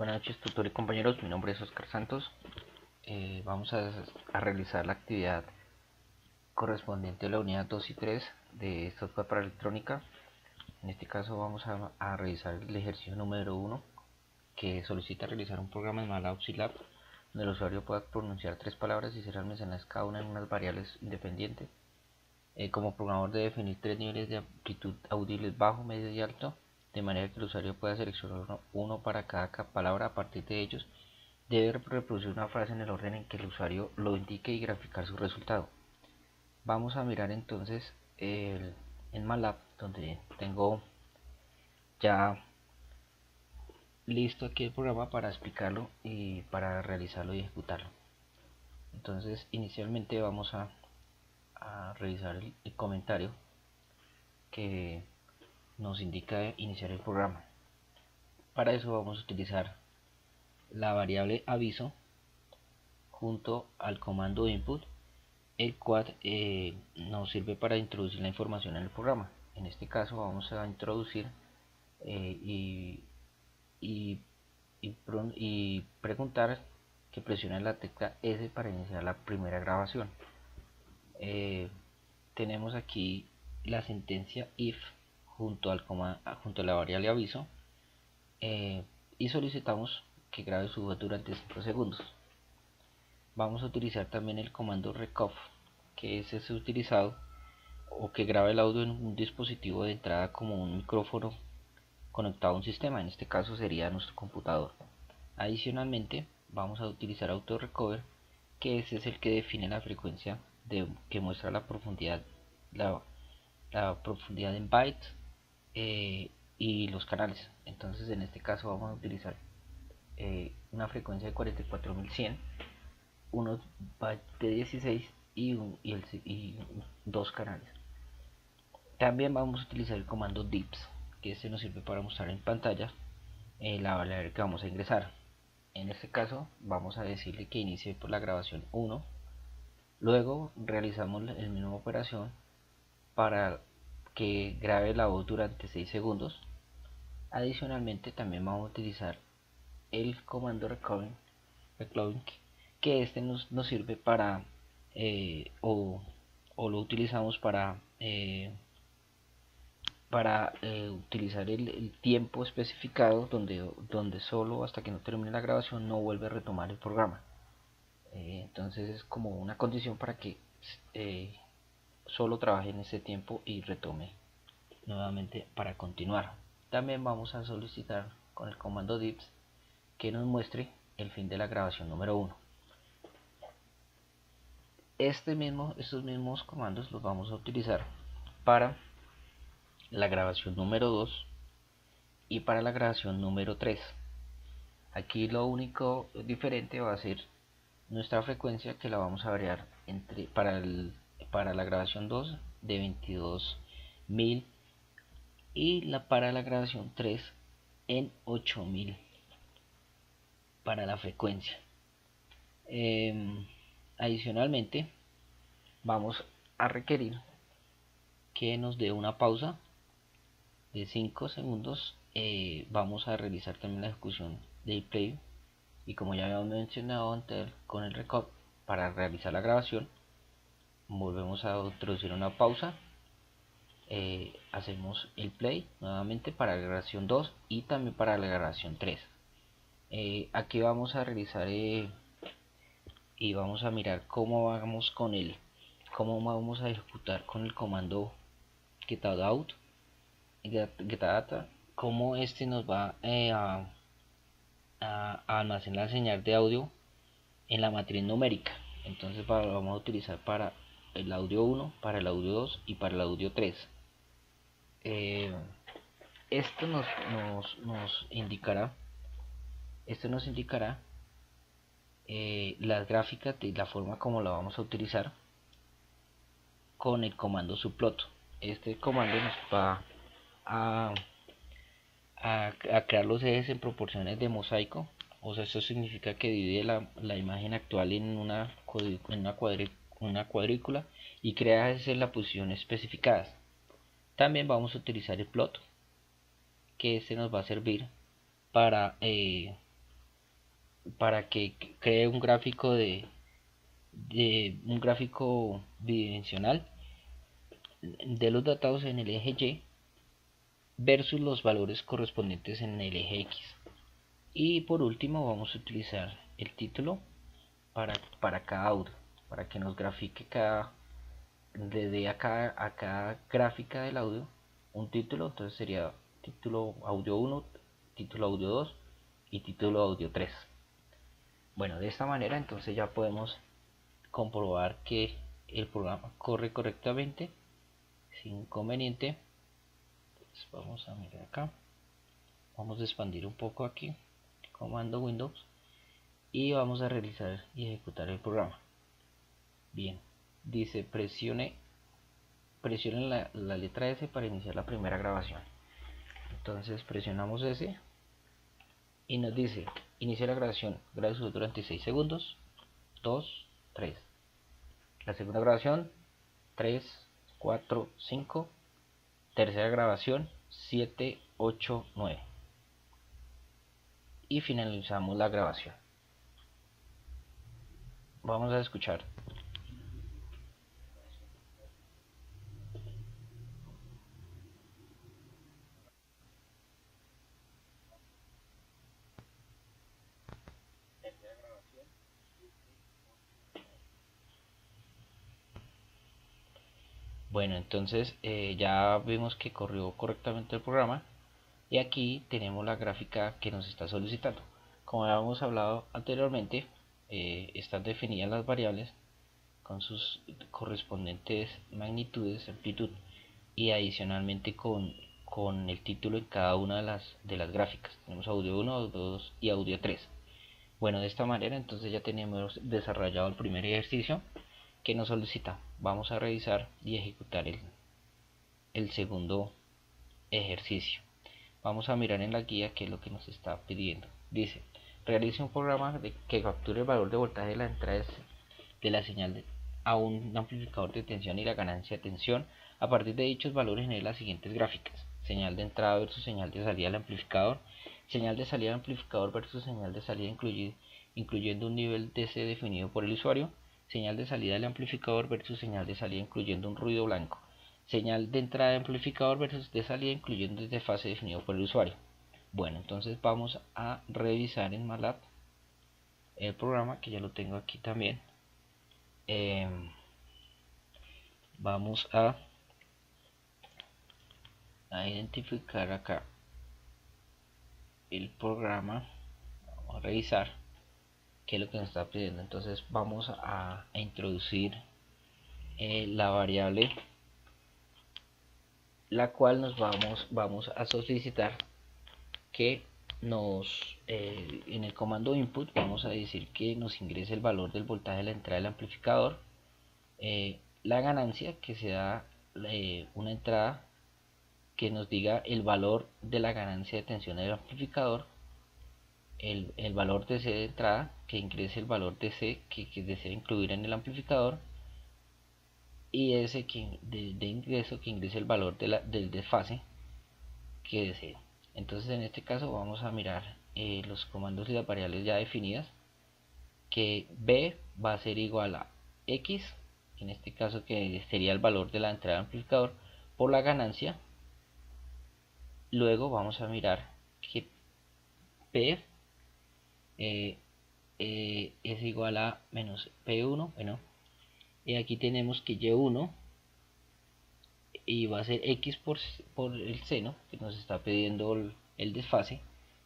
Buenas noches, tutor y compañeros. Mi nombre es Oscar Santos. Vamos a realizar la actividad correspondiente a la unidad 2 y 3 de software para electrónica. En este caso vamos a realizar el ejercicio número 1, que solicita realizar un programa en MATLAB Scilab donde el usuario pueda pronunciar 3 palabras y ser almacenadas cada una en unas variables independientes. Como programador debe definir 3 niveles de amplitud audibles: bajo, medio y alto, de manera que el usuario pueda seleccionar uno para cada palabra. A partir de ellos debe reproducir una frase en el orden en que el usuario lo indique y graficar su resultado. Vamos a mirar entonces en MATLAB, donde tengo ya listo aquí el programa para explicarlo y para realizarlo y ejecutarlo. Entonces inicialmente vamos a revisar el comentario que nos indica iniciar el programa. Para eso vamos a utilizar la variable aviso junto al comando input, el cual nos sirve para introducir la información en el programa. En este caso vamos a introducir y preguntar que presione la tecla S para iniciar la primera grabación. Tenemos aquí la sentencia if junto a la variable aviso, y solicitamos que grabe su voz durante 5 segundos. Vamos a utilizar también el comando recof, que es utilizado o que graba el audio en un dispositivo de entrada como un micrófono conectado a un sistema. En este caso sería nuestro computador. Adicionalmente vamos a utilizar autorecover, que ese es el que define la frecuencia que muestra la profundidad en bytes y los canales. Entonces en este caso vamos a utilizar una frecuencia de 44100, unos bytes de 16 y dos canales. También vamos a utilizar el comando dips, que este nos sirve para mostrar en pantalla la variable que vamos a ingresar. En este caso vamos a decirle que inicie por la grabación 1. Luego realizamos la misma operación para que grabe la voz durante 6 segundos. Adicionalmente también vamos a utilizar el comando recording, que este nos sirve para o lo utilizamos para utilizar el tiempo especificado, donde solo hasta que no termine la grabación no vuelve a retomar el programa. Entonces es como una condición para que solo trabaje en ese tiempo y retome nuevamente para continuar. También vamos a solicitar con el comando dips que nos muestre el fin de la grabación número 1. Estos mismos comandos los vamos a utilizar para la grabación número 2 y para la grabación número 3. Aquí lo único diferente va a ser nuestra frecuencia, que la vamos a variar para la grabación 2 de 22.000 y para la grabación 3 en 8.000 para la frecuencia. Adicionalmente vamos a requerir que nos dé una pausa de 5 segundos. Vamos a realizar también la ejecución del play, y como ya habíamos mencionado antes con el record, para realizar la grabación volvemos a introducir una pausa, hacemos el play nuevamente para la grabación 2 y también para la grabación 3. Aquí vamos a realizar y vamos a mirar cómo vamos a ejecutar con el comando getOut y getData, cómo este nos va a almacenar la señal de audio en la matriz numérica. Entonces vamos a utilizar para el audio 1, para el audio 2 y para el audio 3. Esto nos indicará las gráficas de la forma como la vamos a utilizar con el comando subplot. Este comando nos va a crear los ejes en proporciones de mosaico. O sea, eso significa que divide la imagen actual en una cuadrícula y crea ejes en la posición especificadas. También vamos a utilizar el plot, que este nos va a servir para para que cree un gráfico de un gráfico bidimensional de los datos en el eje Y versus los valores correspondientes en el eje X. Y por último vamos a utilizar el título para cada audio, para que nos grafique desde acá a cada gráfica del audio un título. Entonces sería título audio 1, título audio 2 y título audio 3. Bueno, de esta manera entonces ya podemos comprobar que el programa corre correctamente sin inconveniente. Entonces vamos a mirar acá, vamos a expandir un poco aquí, comando Windows, y vamos a realizar y ejecutar el programa. Bien, dice presione la letra S para iniciar la primera grabación. Entonces presionamos S y nos dice inicia la grabación, grabe durante 6 segundos, 2, 3. La segunda grabación, 3, 4, 5. Tercera grabación, 7, 8, 9. Y finalizamos la grabación. Vamos a escuchar. Bueno, entonces ya vimos que corrió correctamente el programa y aquí tenemos la gráfica que nos está solicitando. Como habíamos hablado anteriormente, están definidas las variables con sus correspondientes magnitudes, amplitud y adicionalmente con el título en cada una de las gráficas. Tenemos audio 1, audio 2 y audio 3. Bueno, de esta manera entonces ya tenemos desarrollado el primer ejercicio que nos solicita. Vamos a revisar y ejecutar el segundo ejercicio. Vamos a mirar en la guía qué es lo que nos está pidiendo. Dice, realice un programa que capture el valor de voltaje de la entrada de la señal a un amplificador de tensión y la ganancia de tensión. A partir de dichos valores genere las siguientes gráficas: señal de entrada versus señal de salida del amplificador, señal de salida del amplificador versus señal de salida incluyendo un nivel DC definido por el usuario, señal de salida del amplificador versus señal de salida incluyendo un ruido blanco, señal de entrada de amplificador versus de salida incluyendo un desfase definido por el usuario. Bueno, entonces vamos a revisar en MATLAB el programa, que ya lo tengo aquí también. Vamos a identificar acá el programa, vamos a revisar qué es lo que nos está pidiendo. Entonces vamos a introducir la variable la cual nos vamos a solicitar que en el comando input vamos a decir que nos ingrese el valor del voltaje de la entrada del amplificador, la ganancia, que sea una entrada que nos diga el valor de la ganancia de tensión del amplificador, el valor de C de entrada, que ingrese el valor de C que desea incluir en el amplificador, y ese de ingreso que ingrese el valor del desfase que desee. Entonces en este caso vamos a mirar los comandos y las variables ya definidas, que B va a ser igual a X, en este caso que sería el valor de la entrada del amplificador, por la ganancia. Luego vamos a mirar que P es igual a menos P1, bueno, y aquí tenemos que Y1 y va a ser X por el seno que nos está pidiendo el desfase.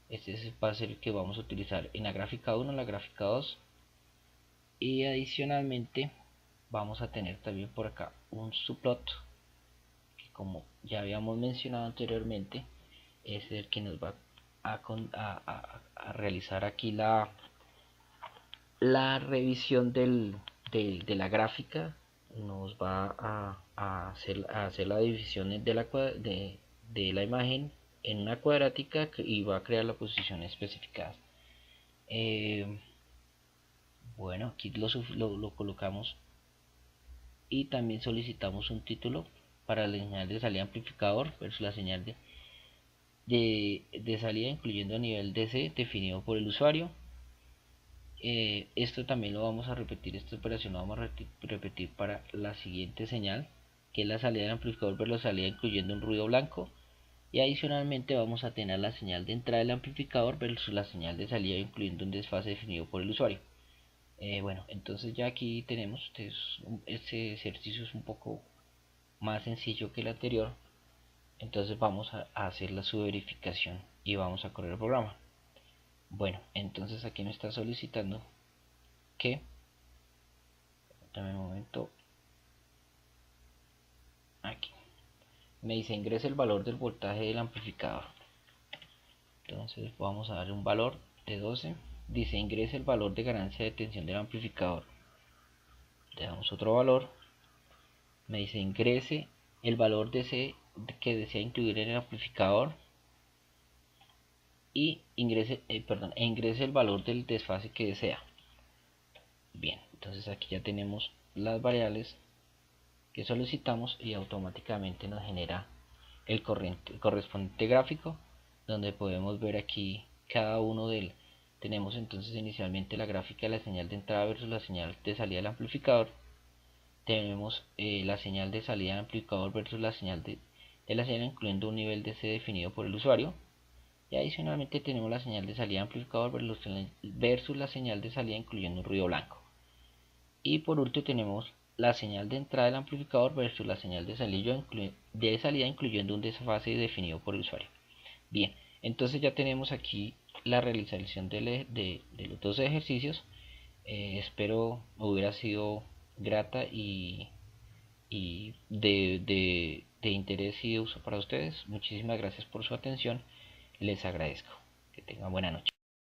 Este va a ser el que vamos a utilizar en la gráfica 1, en la gráfica 2, y adicionalmente vamos a tener también por acá un subplot que, como ya habíamos mencionado anteriormente, es el que nos va a realizar aquí la revisión de la gráfica. Nos va a hacer la división de la imagen en una cuadrática y va a crear la posición especificada. Bueno, aquí lo colocamos y también solicitamos un título para la señal de salida amplificador versus la señal de salida incluyendo nivel DC definido por el usuario. Esto también lo vamos a repetir, esta operación lo vamos a repetir para la siguiente señal, que es la salida del amplificador versus la salida incluyendo un ruido blanco. Y adicionalmente vamos a tener la señal de entrada del amplificador versus la señal de salida incluyendo un desfase definido por el usuario. Bueno, entonces ya aquí tenemos, este ejercicio es un poco más sencillo que el anterior. Entonces vamos a hacer su verificación y vamos a correr el programa. Bueno, entonces aquí me está solicitando que, dame un momento, aquí me dice ingrese el valor del voltaje del amplificador. Entonces vamos a darle un valor de 12. Dice ingrese el valor de ganancia de tensión del amplificador. Le damos otro valor. Me dice ingrese el valor de C que desea incluir en el amplificador y ingrese el valor del desfase que desea. Bien, entonces aquí ya tenemos las variables que solicitamos y automáticamente nos genera el correspondiente gráfico, donde podemos ver aquí cada uno del. Tenemos entonces inicialmente la gráfica de la señal de entrada versus la señal de salida del amplificador. Tenemos la señal de salida del amplificador versus la señal de la señal incluyendo un nivel de C definido por el usuario. Y adicionalmente tenemos la señal de salida del amplificador versus la señal de salida incluyendo un ruido blanco. Y por último tenemos la señal de entrada del amplificador versus la señal de salida incluyendo un desfase definido por el usuario. Bien, entonces ya tenemos aquí la realización de los dos ejercicios. Espero hubiera sido grata y de interés y de uso para ustedes. Muchísimas gracias por su atención. Les agradezco. Que tengan buena noche.